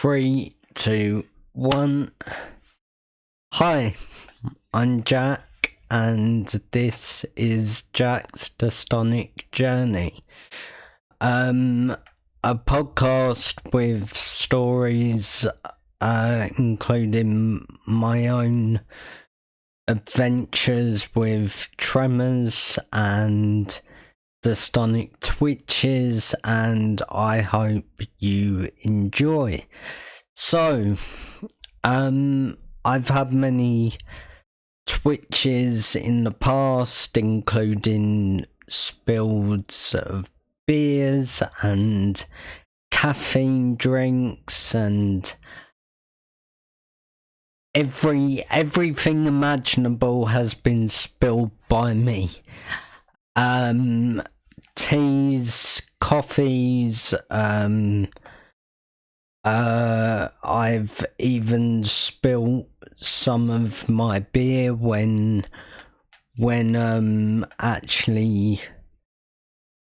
Three, two, one. Hi, I'm Jack, and this is Jack's Dystonic Journey. A podcast with stories, including my own adventures with tremors and Dystonic twitches, and I hope you enjoy. So, I've had many twitches in the past, including spills of beers and caffeine drinks and everything imaginable has been spilled by me. Teas, coffees, I've even spilled some of my beer when actually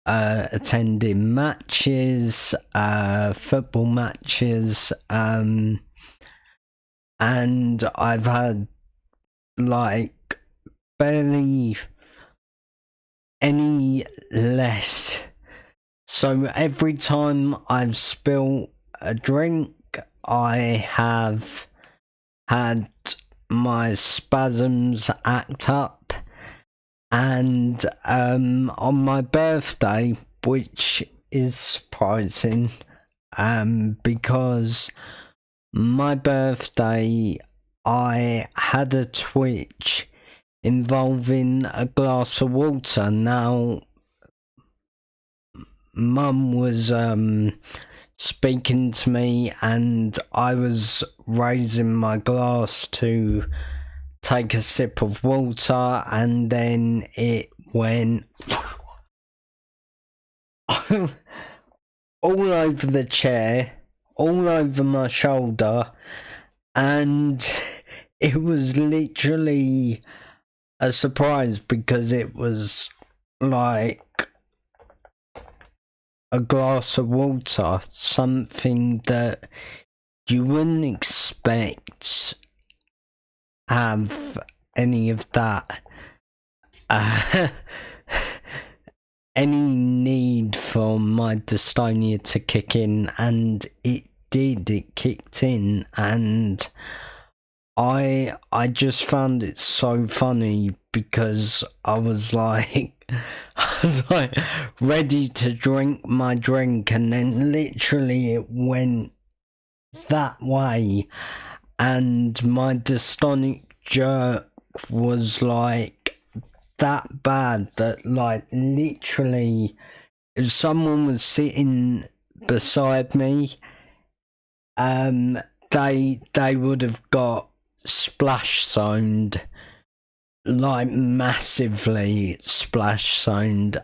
attending matches, football matches, and I've had like barely any less. So every time I've spilled a drink, I have had my spasms act up, and on my birthday, which is surprising, because my birthday I had a twitch involving a glass of water. Now, Mum was speaking to me, and I was raising my glass to take a sip of water, and then it went all over the chair, all over my shoulder, and it was literally a surprise because it was like a glass of water, something that you wouldn't expect have any of that any need for my dystonia to kick in, and it kicked in, and I just found it so funny because I was like ready to drink my drink, and then literally it went that way, and my dystonic jerk was like that bad that like literally if someone was sitting beside me, they would have got splash zoned, like massively splash zoned.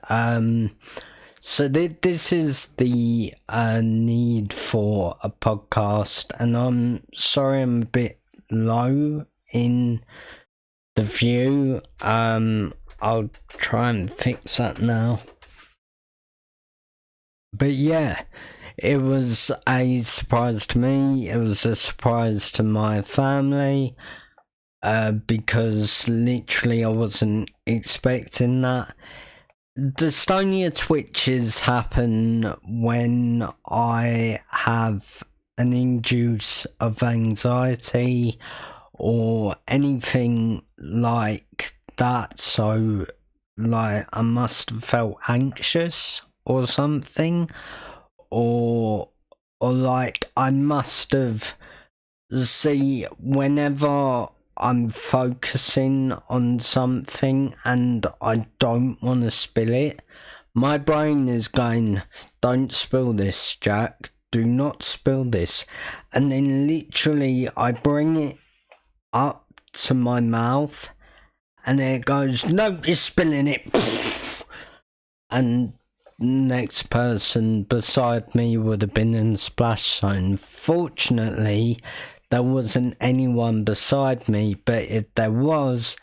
So this is the need for a podcast, and I'm sorry I'm a bit low in the view. I'll try and fix that now. But yeah, it was a surprise to me. It was a surprise to my family, because literally I wasn't expecting that. Dystonia twitches happen when I have an induce of anxiety or anything like that. So like I must have felt anxious or something, or like I must have, see, whenever I'm focusing on something and I don't want to spill it, my brain is going, don't spill this, Jack, do not spill this, and then literally I bring it up to my mouth and it goes, no, you're spilling it, and next person beside me would have been in the splash zone. Fortunately, there wasn't anyone beside me, but if there was,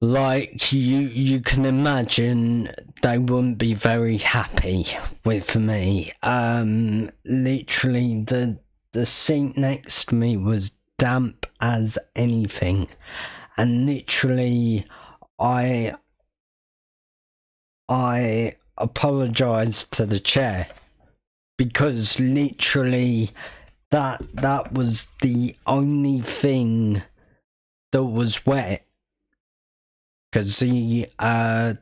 like you can imagine, they wouldn't be very happy with me. Literally the seat next to me was damp as anything, and literally I apologized to the chair, because literally that was the only thing that was wet, because the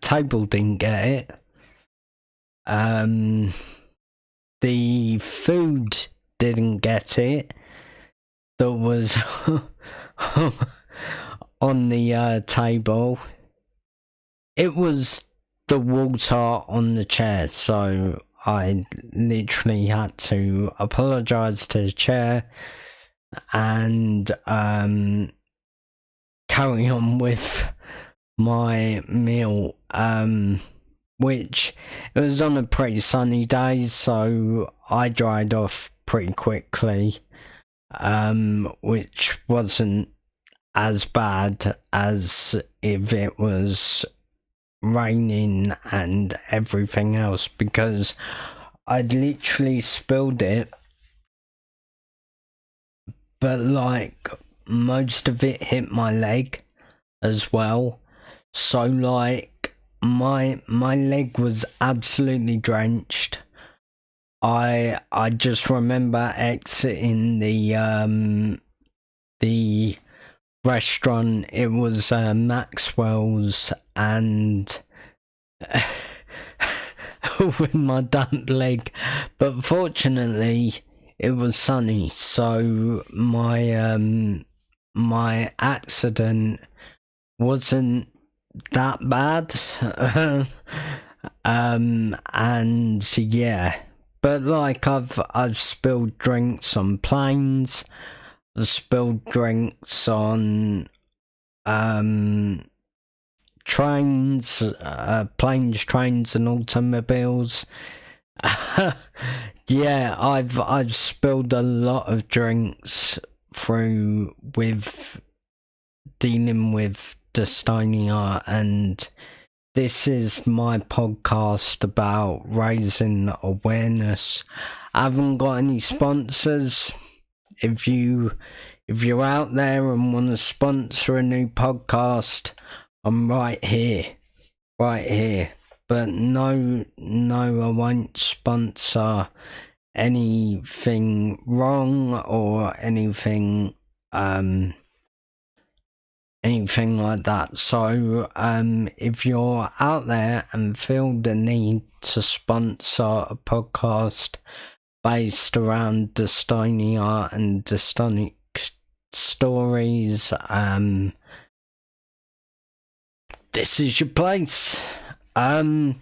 table didn't get it. The food didn't get it that was on the table. It was the water on the chair, so I literally had to apologise to the chair and carry on with my meal, which it was on a pretty sunny day, so I dried off pretty quickly, which wasn't as bad as if it was raining and everything else, because I'd literally spilled it, but like most of it hit my leg as well, so like my leg was absolutely drenched. I just remember exiting the restaurant. It was Maxwell's, and with my damp leg, but fortunately it was sunny, so my accident wasn't that bad. And yeah, but like I've spilled drinks on planes, I've spilled drinks on trains, planes, trains and automobiles. Yeah, I've spilled a lot of drinks through with dealing with dystonia, and this is my podcast about raising awareness. I haven't got any sponsors. If you're out there and want to sponsor a new podcast, I'm right here. But no, I won't sponsor anything wrong or anything like that. So if you're out there and feel the need to sponsor a podcast based around dystonia and dystonic stories, this is your place. I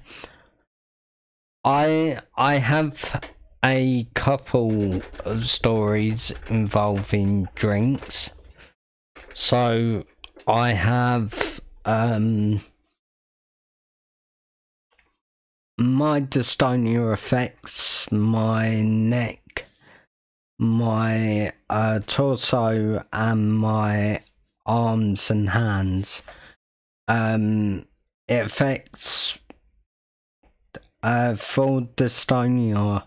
have a couple of stories involving drinks. So I have my dystonia affects my neck, my torso and my arms and hands. It affects for dystonia,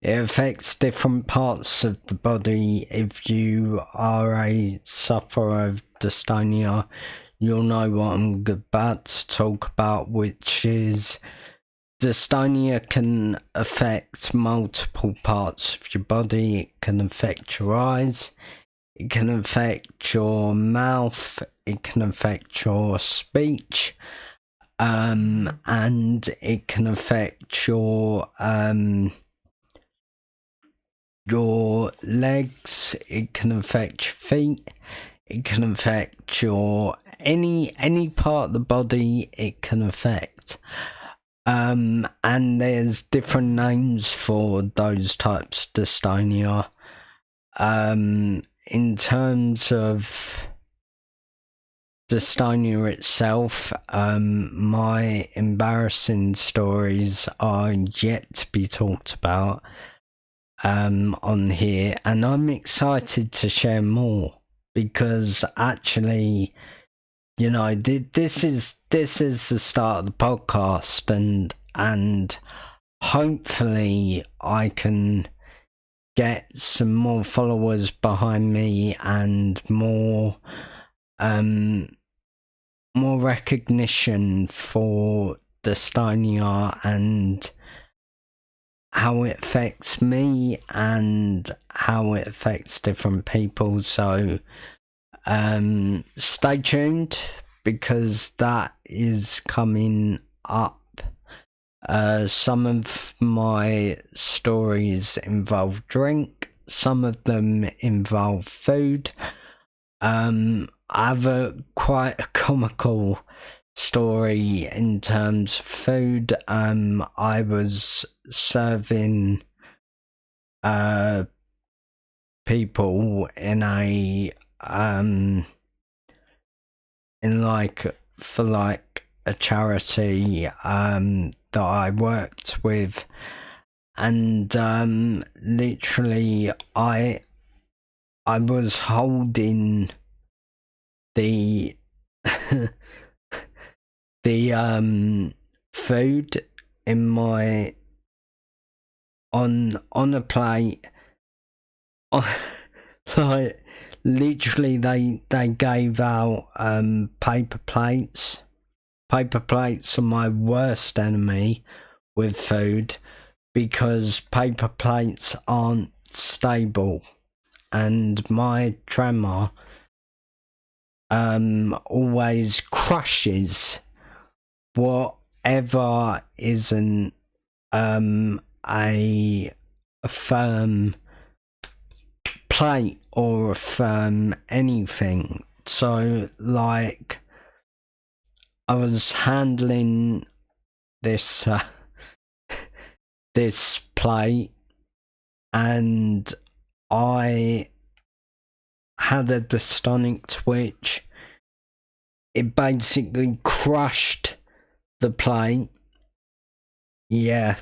it affects different parts of the body. If you are a sufferer of dystonia, you'll know what I'm about to talk about, which is dystonia can affect multiple parts of your body. It can affect your eyes, it can affect your mouth, it can affect your speech, and it can affect your legs, it can affect your feet, it can affect your any part of the body it can affect. And there's different names for those types of dystonia. In terms of dystonia itself, my embarrassing stories are yet to be talked about on here, and I'm excited to share more, because actually you know, this is the start of the podcast, and hopefully I can get some more followers behind me and more recognition for dystonia and how it affects me and how it affects different people. So stay tuned, because that is coming up. Some of my stories involve drink, some of them involve food. I have quite a comical story in terms of food. I was serving people in a for a charity that I worked with, and literally I was holding the the food in my on a plate. Like literally they gave out paper plates. Paper plates are my worst enemy with food, because paper plates aren't stable, and my tremor always crushes whatever isn't a firm plate or a firm anything. So like I was handling this this plate, and I had a Dystonic twitch. It basically crushed the plate. Yeah,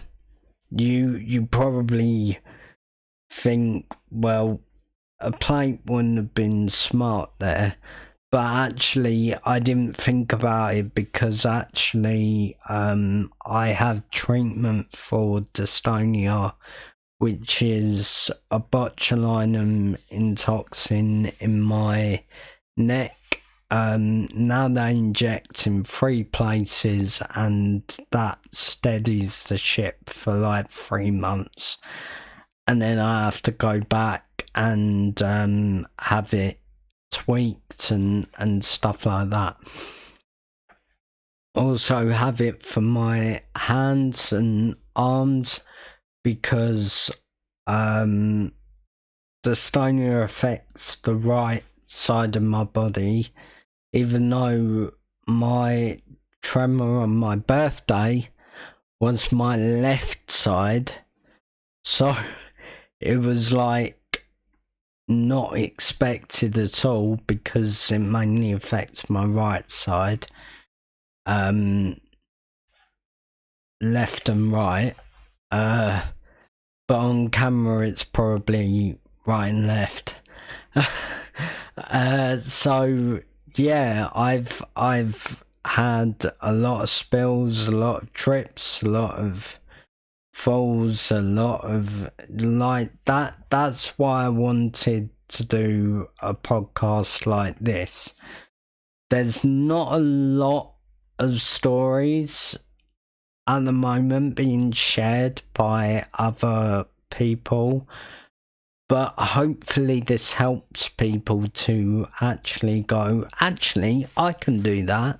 you probably think, well, a plate wouldn't have been smart there, but actually I didn't think about it, because actually I have treatment for dystonia, which is a botulinum toxin in my neck. Now they inject in 3 places, and that steadies the ship for like 3 months, and then I have to go back and have it tweaked and stuff like that. Also have it for my hands and arms, because dystonia affects the right side of my body, even though my tremor on my birthday was my left side. So it was like not expected at all, because it mainly affects my right side, left and right, but on camera it's probably right and left. So yeah, I've had a lot of spills, a lot of trips, a lot of falls, a lot of like that. That's why I wanted to do a podcast like this. There's not a lot of stories at the moment being shared by other people, but hopefully this helps people to actually go, actually I can do that.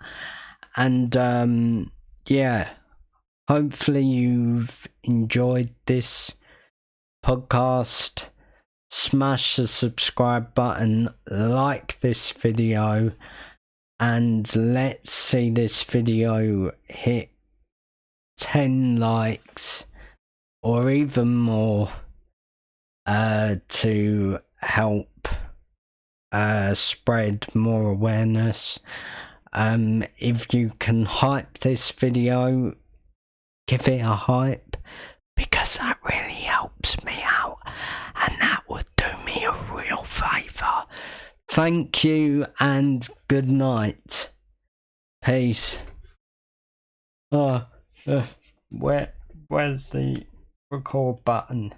And yeah, hopefully you've enjoyed this podcast. Smash the subscribe button, like this video, and let's see this video hit 10 likes or even more to help spread more awareness. If you can hype this video, give it a hype, because that really helps me out, and that would do me a real favour. Thank you and good night. Peace. Where's the record button?